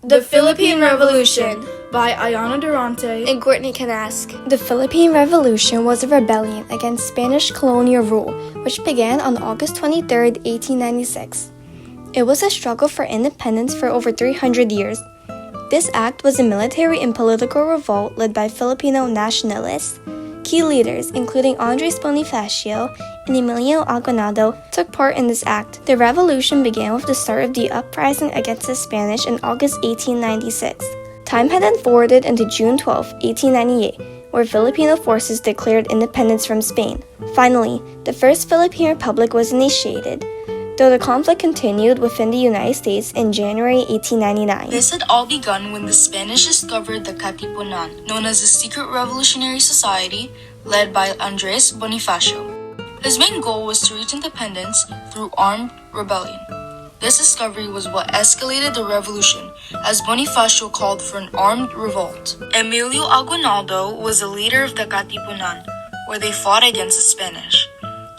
The Philippine Revolution by Aiyana Durante and Kourtney Kenask. The Philippine Revolution was a rebellion against Spanish colonial rule, which began on August 23, 1896. It was a struggle for independence for over 300 years. This act was a military and political revolt led by Filipino nationalists. Key leaders, including Andres Bonifacio and Emilio Aguinaldo, took part in this act. The revolution began with the start of the uprising against the Spanish in August 1896. Time had then forwarded into June 12, 1898, where Filipino forces declared independence from Spain. Finally, the First Philippine Republic was initiated, though the conflict continued within the United States in January 1899. This had all begun when the Spanish discovered the Katipunan, known as the Secret Revolutionary Society, led by Andres Bonifacio. His main goal was to reach independence through armed rebellion. This discovery was what escalated the revolution, as Bonifacio called for an armed revolt. Emilio Aguinaldo was the leader of the Katipunan, where they fought against the Spanish.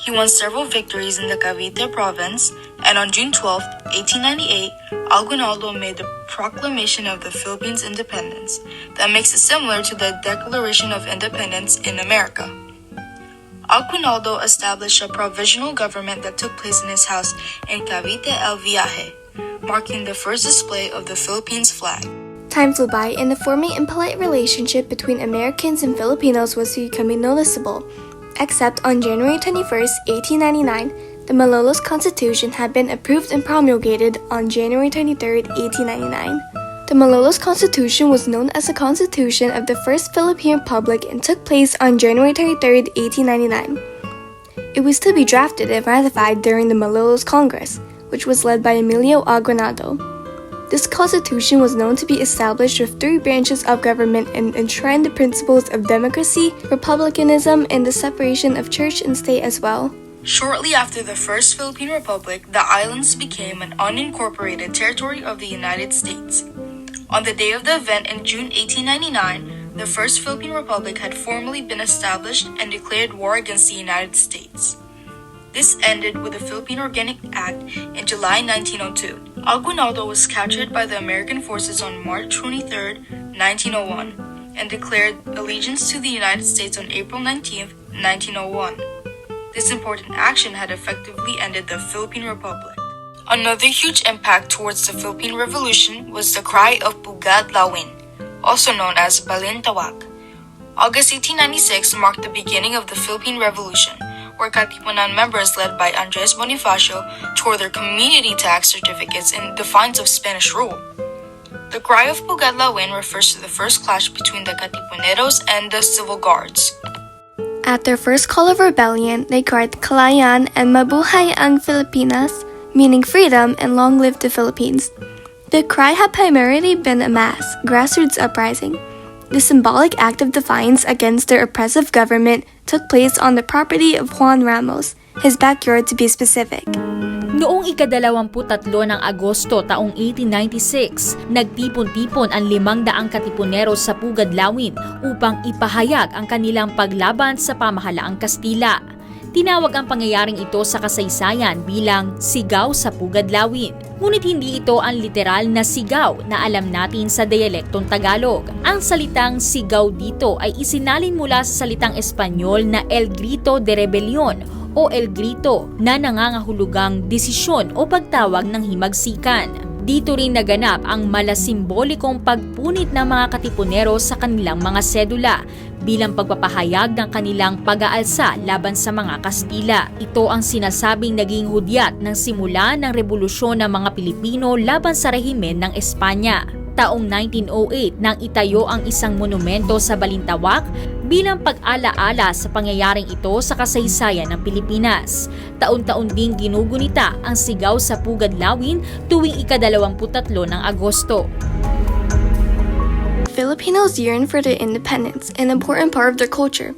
He won several victories in the Cavite province, and on June 12, 1898, Aguinaldo made the Proclamation of the Philippines' Independence that makes it similar to the Declaration of Independence in America. Aguinaldo established a provisional government that took place in his house in Cavite El Viaje, marking the first display of the Philippines flag. Time flew by, and the forming impolite relationship between Americans and Filipinos was becoming noticeable. Except on January 21, 1899, the Malolos Constitution had been approved and promulgated on January 23, 1899. The Malolos Constitution was known as the Constitution of the First Philippine Republic and took place on January 23, 1899. It was to be drafted and ratified during the Malolos Congress, which was led by Emilio Aguinaldo. This constitution was known to be established with three branches of government and enshrined the principles of democracy, republicanism, and the separation of church and state as well. Shortly after the First Philippine Republic, the islands became an unincorporated territory of the United States. On the day of the event in June 1899, the First Philippine Republic had formally been established and declared war against the United States. This ended with the Philippine Organic Act in July 1902. Aguinaldo was captured by the American forces on March 23, 1901, and declared allegiance to the United States on April 19, 1901. This important action had effectively ended the Philippine Republic. Another huge impact towards the Philippine Revolution was the cry of Pugad Lawin, also known as Balintawak. August 1896 marked the beginning of the Philippine Revolution, where Katipunan members led by Andres Bonifacio tore their community tax certificates in defiance of Spanish rule. The cry of Pugad Lawin refers to the first clash between the Katipuneros and the civil guards. At their first call of rebellion, they cried Kalayan and Mabuhay ang Filipinas, meaning freedom and long live the Philippines. The cry had primarily been a mass, grassroots uprising. The symbolic act of defiance against their oppressive government took place on the property of Juan Ramos, his backyard to be specific. Noong ika-23 ng Agosto taong 1896, nagtipon-tipon ang 500 katipuneros sa Pugad Lawin upang ipahayag ang kanilang paglaban sa pamahalaang Kastila. Tinawag ang pangyayaring ito sa kasaysayan bilang Sigaw sa Pugad Lawin. Ngunit hindi ito ang literal na sigaw na alam natin sa dialektong Tagalog. Ang salitang sigaw dito ay isinalin mula sa salitang Espanyol na El Grito de Rebelión o El Grito na nangangahulugang desisyon o pagtawag ng himagsikan. Dito rin naganap ang malasimbolikong pagpunit ng mga katipunero sa kanilang mga sedula bilang pagpapahayag ng kanilang pag-aalsa laban sa mga Kastila. Ito ang sinasabing naging hudyat ng simula ng revolusyon ng mga Pilipino laban sa rehimen ng Espanya. Taong 1908 nang itayo ang isang monumento sa Balintawak bilang pag-alaala sa pangyayaring ito sa kasaysayan ng Pilipinas. Taon-taon ding ginugunita ang Sigaw sa Pugad Lawin tuwing ika-23 ng Agosto. Filipinos yearn for their independence, an important part of their culture.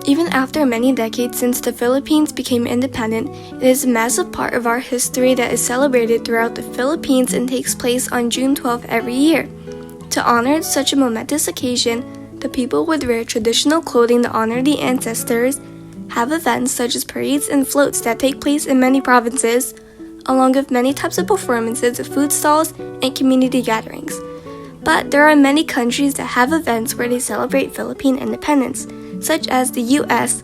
Even after many decades since the Philippines became independent, it is a massive part of our history that is celebrated throughout the Philippines and takes place on June 12 every year. To honor such a momentous occasion, the people would wear traditional clothing to honor the ancestors, have events such as parades and floats that take place in many provinces, along with many types of performances, food stalls, and community gatherings. But there are many countries that have events where they celebrate Philippine independence, such as the US,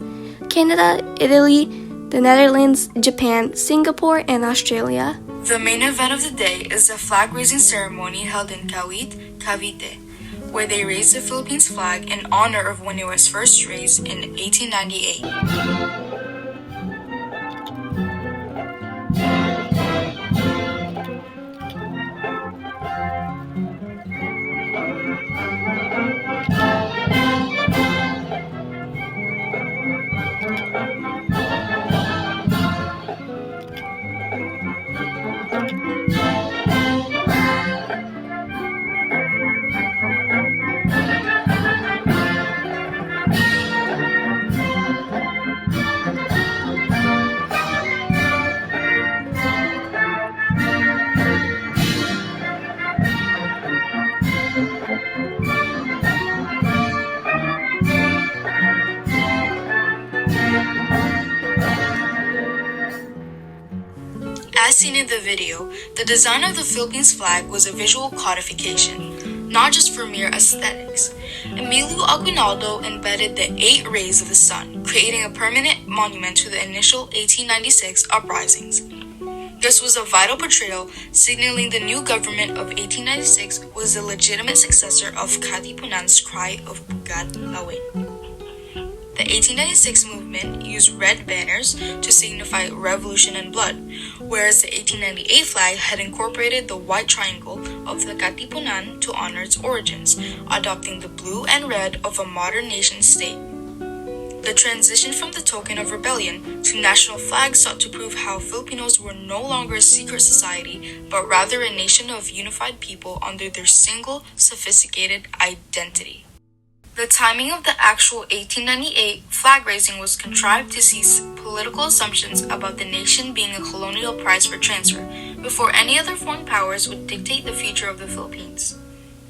Canada, Italy, the Netherlands, Japan, Singapore, and Australia. The main event of the day is the flag-raising ceremony held in Kawit, Cavite, where they raise the Philippines flag in honor of when it was first raised in 1898. As seen in the video, the design of the Philippines flag was a visual codification, not just for mere aesthetics. Emilio Aguinaldo embedded the 8 rays of the sun, creating a permanent monument to the initial 1896 uprisings. This was a vital portrayal, signaling the new government of 1896 was the legitimate successor of Katipunan's cry of Pugad Lawin. The 1896 movement used red banners to signify revolution and blood, whereas the 1898 flag had incorporated the white triangle of the Katipunan to honor its origins, adopting the blue and red of a modern nation state. The transition from the token of rebellion to national flag sought to prove how Filipinos were no longer a secret society, but rather a nation of unified people under their single, sophisticated identity. The timing of the actual 1898 flag raising was contrived to cease political assumptions about the nation being a colonial prize for transfer, before any other foreign powers would dictate the future of the Philippines.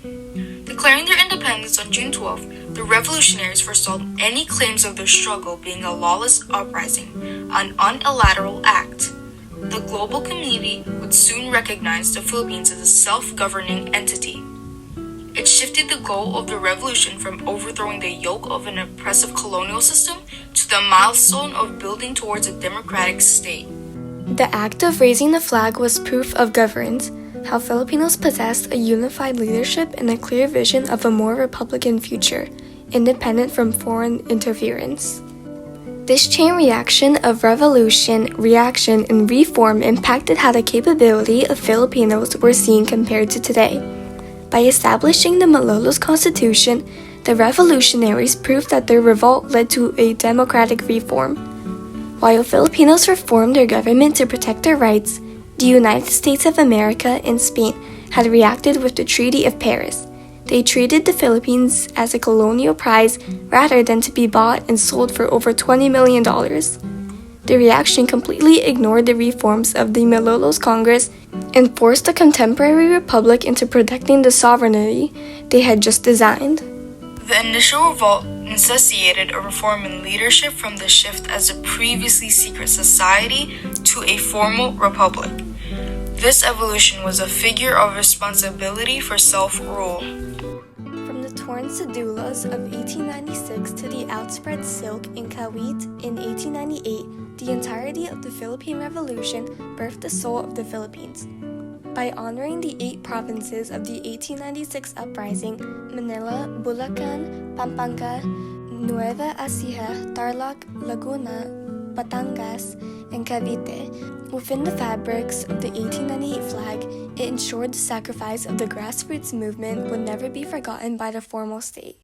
Declaring their independence on June 12th, the revolutionaries foresaw any claims of their struggle being a lawless uprising, an unilateral act. The global community would soon recognize the Philippines as a self-governing entity. It shifted the goal of the revolution from overthrowing the yoke of an oppressive colonial system to the milestone of building towards a democratic state. The act of raising the flag was proof of governance, how Filipinos possessed a unified leadership and a clear vision of a more republican future, independent from foreign interference. This chain reaction of revolution, reaction, and reform impacted how the capability of Filipinos were seen compared to today. By establishing the Malolos Constitution, the revolutionaries proved that their revolt led to a democratic reform. While Filipinos reformed their government to protect their rights, the United States of America and Spain had reacted with the Treaty of Paris. They treated the Philippines as a colonial prize rather than to be bought and sold for over $20 million. The reaction completely ignored the reforms of the Malolos Congress and forced the contemporary republic into protecting the sovereignty they had just designed. The initial revolt necessitated a reform in leadership from the shift as a previously secret society to a formal republic. This evolution was a figure of responsibility for self-rule. From the torn cedulas of 1896 to the outspread silk in Kawit in 1898, the entirety of the Philippine Revolution birthed the soul of the Philippines. By honoring the 8 provinces of the 1896 uprising, Manila, Bulacan, Pampanga, Nueva Ecija, Tarlac, Laguna, Batangas, and Cavite, within the fabrics of the 1898 flag, it ensured the sacrifice of the grassroots movement would never be forgotten by the formal state.